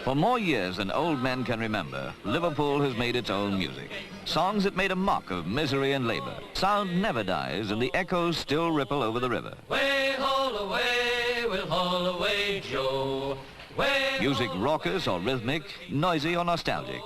For more years than old men can remember, Liverpool has made its own music. Songs that made a mock of misery and labor. Sound never dies and the echoes still ripple over the river. Way, haul away, we'll haul away, Joe. Way, music raucous or rhythmic, noisy or nostalgic.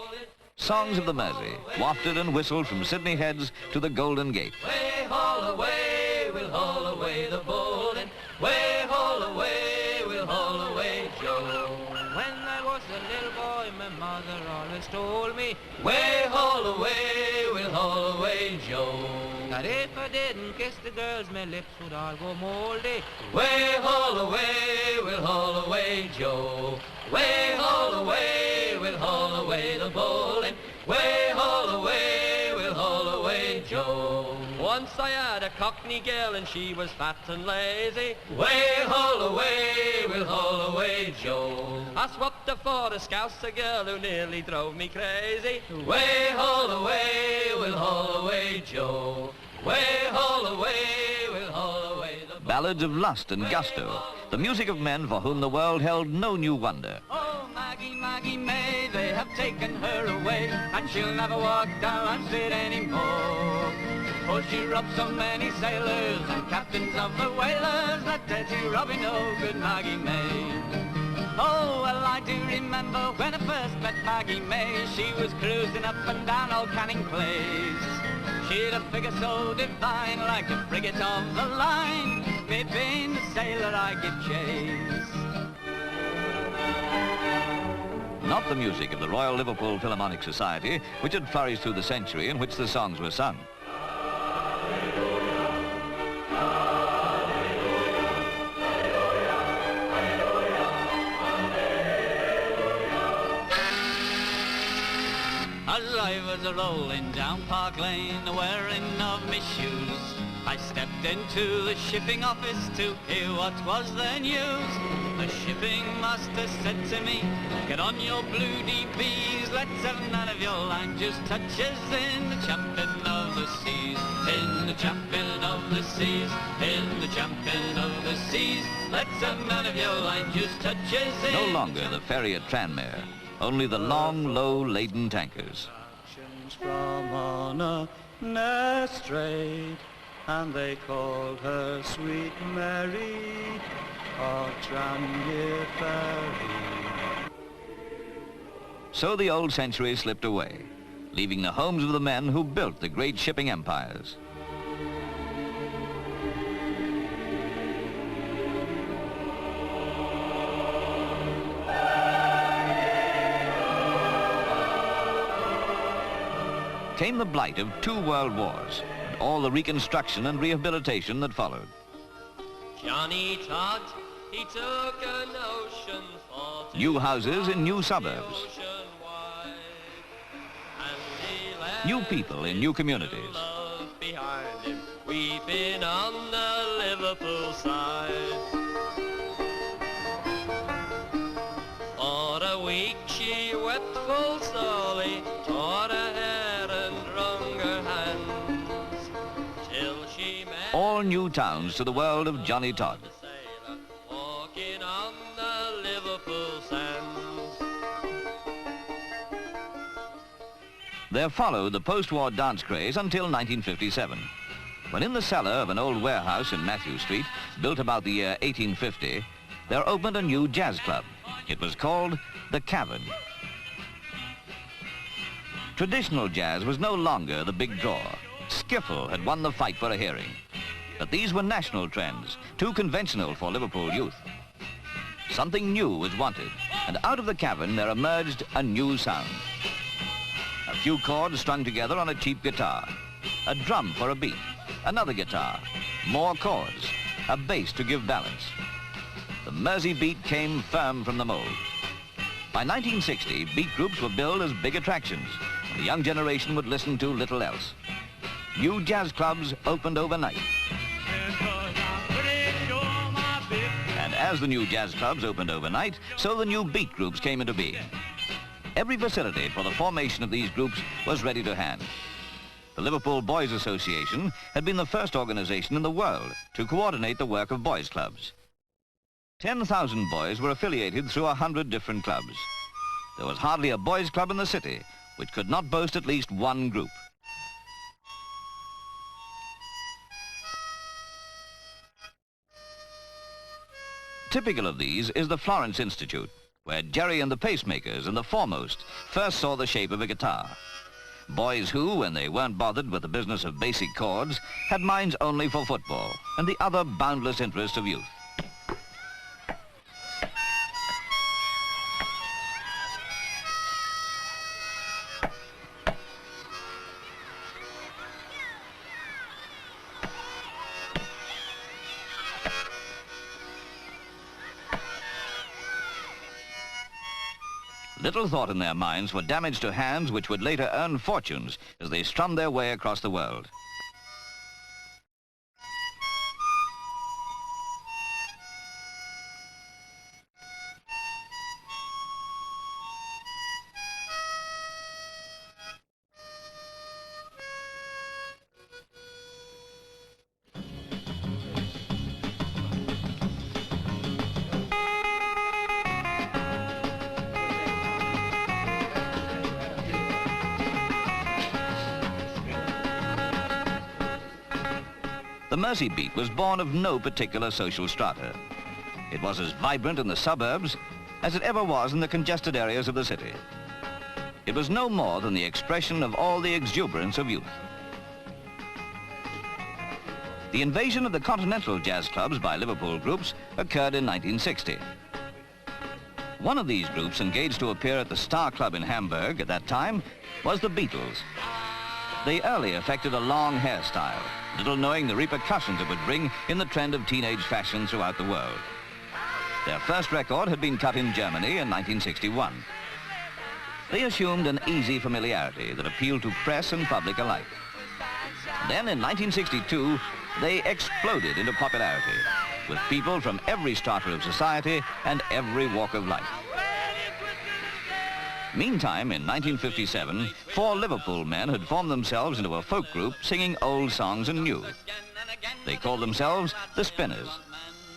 Songs of the Mersey, wafted and whistled from Sydney Heads to the Golden Gate. Way, haul away, we'll haul away the bowling. Way, haul away, we'll haul away, Joe. When I was a little boy, my mother always told me, way, haul away, we'll haul away, Joe. That if I didn't kiss the girls, my lips would all go moldy. Way, haul away, we'll haul away, Joe. Way, haul away, we'll haul away the bowling. Way, haul away, we'll haul away, Joe. Once I had a Cockney girl and she was fat and lazy. Way, haul away, we'll haul away, Joe. I swapped her for a Scouser girl who nearly drove me crazy. Way, haul away, we'll haul away, Joe. Way, haul away, we'll haul away the ballads of lust and gusto, the music of men for whom the world held no new wonder. Oh, Maggie, Maggie May, they have taken her away, and she'll never walk down street anymore. For she robbed so many sailors and captains of the whalers, that dirty Robbie no good Maggie May. Oh, well, I do remember when I first met Maggie May, she was cruising up and down Old Canning Place. She'd a figure so divine, like a frigate of the line. Me being a sailor, I give chase. Not the music of the Royal Liverpool Philharmonic Society, which had flourished through the century in which the songs were sung. As I was a-rolling down Park Lane, a-wearing of me shoes, I stepped into the shipping office to hear what was the news. The shipping master said to me, get on your blue DBs, let's have none of your line just touches in the champion of the seas, in the champion of the seas, in the champion of the seas, let's have none of your line just touches in. No longer the ferry at Tranmere, only the long, low-laden tankers. From on a strait, and they called her Sweet Mary of Tranmere Ferry. So the old century slipped away, leaving the homes of the men who built the great shipping empires. Came the blight of 2 world wars and all the reconstruction and rehabilitation that followed. Johnny Todd, he took an ocean for New houses in new suburbs. New people in new communities. Behind him, weeping on the Liverpool side. For a week she wept full sorely, tore her hair and wrung her hands, till she met All new towns to the world of Johnny Todd. the sailor walking on the Liverpool sands. There followed the post-war dance craze until 1957, when in the cellar of an old warehouse in Matthew Street, built about the year 1850, there opened a new jazz club. It was called the Cavern. Traditional jazz was no longer the big draw. Skiffle had won the fight for a hearing. But these were national trends, too conventional for Liverpool youth. Something new was wanted, and out of the Cavern there emerged a new sound. A few chords strung together on a cheap guitar, a drum for a beat, another guitar, more chords, a bass to give balance. The Mersey beat came firm from the mold. By 1960, beat groups were billed as big attractions. The young generation would listen to little else. New jazz clubs opened overnight. And as the new jazz clubs opened overnight, so the new beat groups came into being. Every facility for the formation of these groups was ready to hand. The Liverpool Boys Association had been the first organization in the world to coordinate the work of boys' clubs. 10,000 boys were affiliated through 100 different clubs. there was hardly a boys' club in the city which could not boast at least one group. Typical of these is the Florence Institute, where Jerry and the Pacemakers and the Foremost first saw the shape of a guitar. Boys who, when they weren't bothered with the business of basic chords, had minds only for football and the other boundless interests of youth. Little thought in their minds for damage to hands which would later earn fortunes as they strummed their way across the world. The Mersey beat was born of no particular social strata. It was as vibrant in the suburbs as it ever was in the congested areas of the city. It was no more than the expression of all the exuberance of youth. The invasion of the continental jazz clubs by Liverpool groups occurred in 1960. One of these groups engaged to appear at the Star Club in Hamburg at that time was the Beatles. They early affected a long hairstyle, little knowing the repercussions it would bring in the trend of teenage fashion throughout the world. Their first record had been cut in Germany in 1961. They assumed an easy familiarity that appealed to press and public alike. Then in 1962, they exploded into popularity with people from every strata of society and every walk of life. Meantime, in 1957, 4 Liverpool men had formed themselves into a folk group singing old songs and new. They called themselves the Spinners.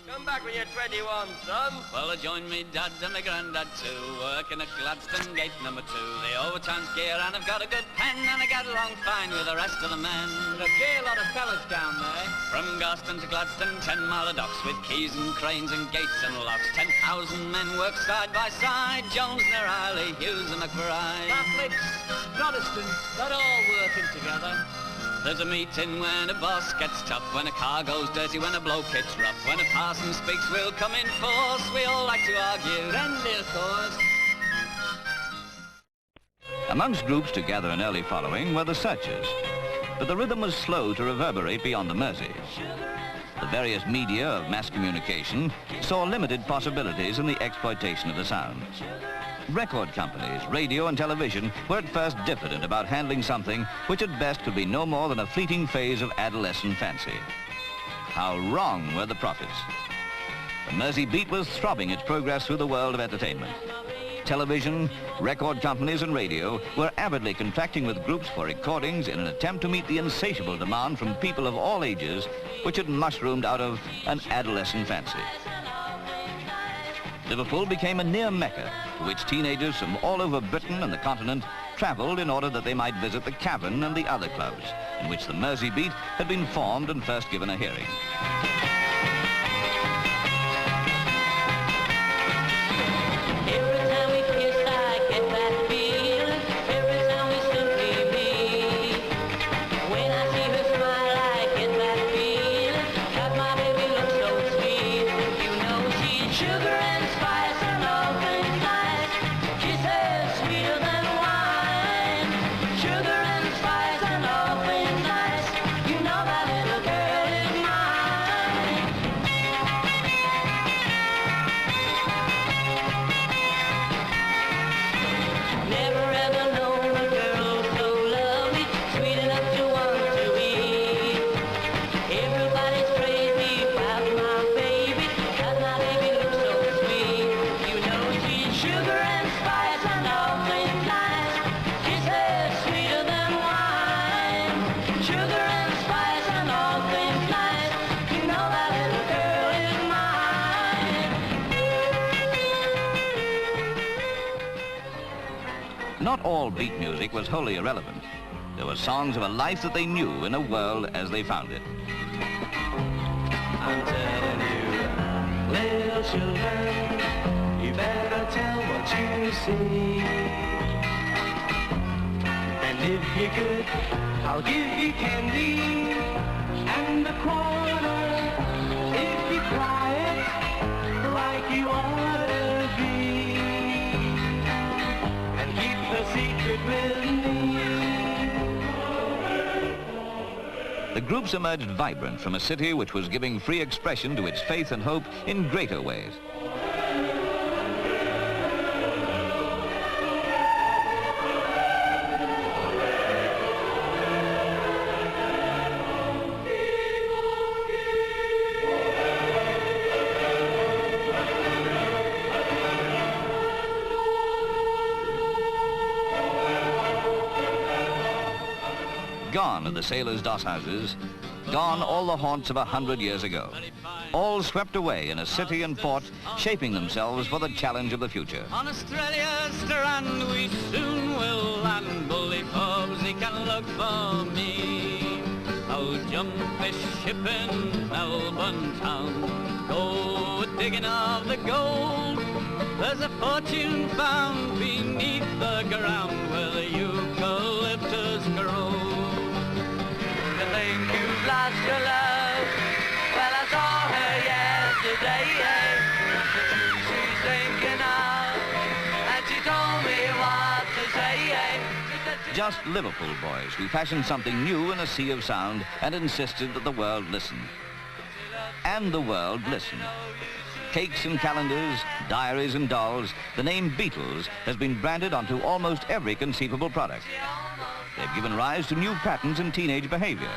Come back when you're 21, son. Well, I joined me dad and my granddad too, working at Gladstone Gate number 2. The overtime's gear and I've got a good pen and I get along fine with the rest of the men. There's a gay lot of fellas down there. From Garston to Gladstone, 10 mile of docks with keys and cranes and gates and locks. 10,000 men work side by side, Jones, Neriley, Hughes and McBride. Catholics, Protestants, they're all working together. There's a meeting when a boss gets tough, when a car goes dirty, when a bloke hits rough, when a parson speaks, we'll come in force. We all like to argue, then they'll cause. Amongst groups to gather an early following were the Searchers, but the rhythm was slow to reverberate beyond the Mersey. The various media of mass communication saw limited possibilities in the exploitation of the sound. Record companies, radio and television were at first diffident about handling something which at best could be no more than a fleeting phase of adolescent fancy. How wrong were the prophets. The Mersey beat was throbbing its progress through the world of entertainment. Television, record companies and radio were avidly contracting with groups for recordings in an attempt to meet the insatiable demand from people of all ages which had mushroomed out of an adolescent fancy. Liverpool became a near Mecca to which teenagers from all over Britain and the continent travelled in order that they might visit the Cavern and the other clubs in which the Mersey beat had been formed and first given a hearing. Not all beat music was wholly irrelevant. There were songs of a life that they knew in a world as they found it. I'm telling you, little children, you better tell what you see. And if you're good, I'll give you candy and a quarter if you cry it like you ought to be. And keep the secret with me. The groups emerged vibrant from a city which was giving free expression to its faith and hope in greater ways. Gone are the sailors' doss houses, gone all the haunts of 100 years ago. All swept away in a city and port, shaping themselves for the challenge of the future. On Australia's strand we soon will land. Bully foes, he can look for me. I'll jump a ship in Melbourne town, go digging of the gold. There's a fortune found beneath the ground where the eucalyptus grows. You think you've lost your love? Well, I saw her yesterday. She's thinking of, and she told me what to say. Just Liverpool boys who fashioned something new in a sea of sound and insisted that the world listen. And the world listened. Cakes and calendars, diaries and dolls, the name Beatles has been branded onto almost every conceivable product. They've given rise to new patterns in teenage behavior.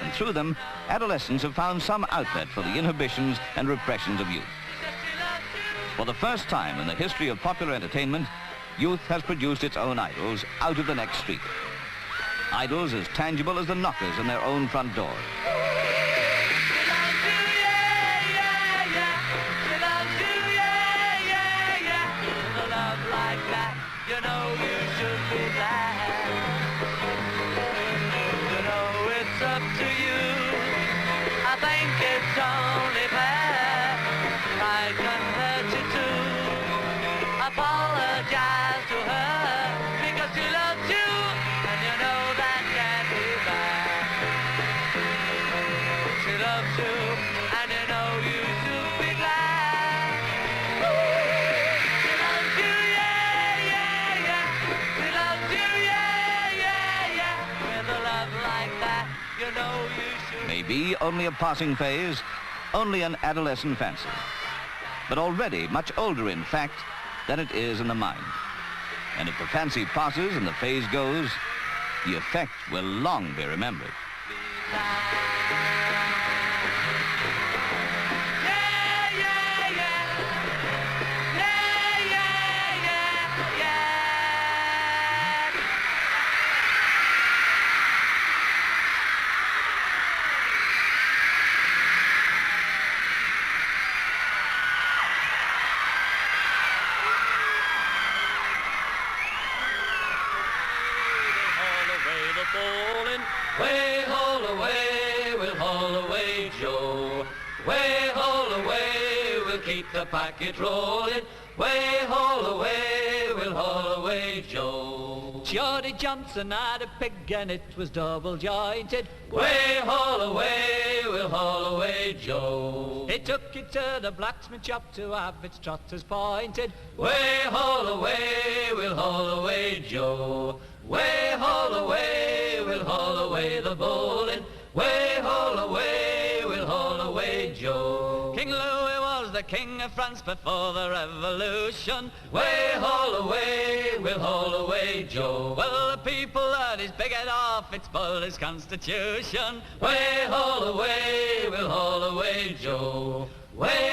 And through them, adolescents have found some outlet for the inhibitions and repressions of youth. For the first time in the history of popular entertainment, youth has produced its own idols out of the next street. Idols as tangible as the knockers on their own front door. You know you should be glad. You know it's up to you. I think it's only fair. I can hurt you too. Apologize to her because she loves you, and you know that can't be bad. She loves you, and you know you should be glad. She loves you, yeah, yeah, yeah. She loves you, yeah, yeah, yeah. With a love like that, you know you should. Maybe only a passing phase, only an adolescent fancy, but already much older in fact than it is in the mind. And if the fancy passes and the phase goes, the effect will long be remembered. Way haul away, we'll haul away Joe. Way haul away, we'll keep the packet rolling. Way haul away, we'll haul away Joe. Geordie Johnson had a pig and it was double jointed. Way haul away, we'll haul away Joe. He took it to the blacksmith shop to have its trotters pointed. Way haul away, we'll haul away Joe. Way haul away, we'll haul away the bowling. Way haul away, we'll haul away Joe. King Louis was the king of France before the revolution. Way haul away, we'll haul away Joe. Well, the people had his big head off, it spoiled his constitution. Way haul away, we'll haul away Joe. Way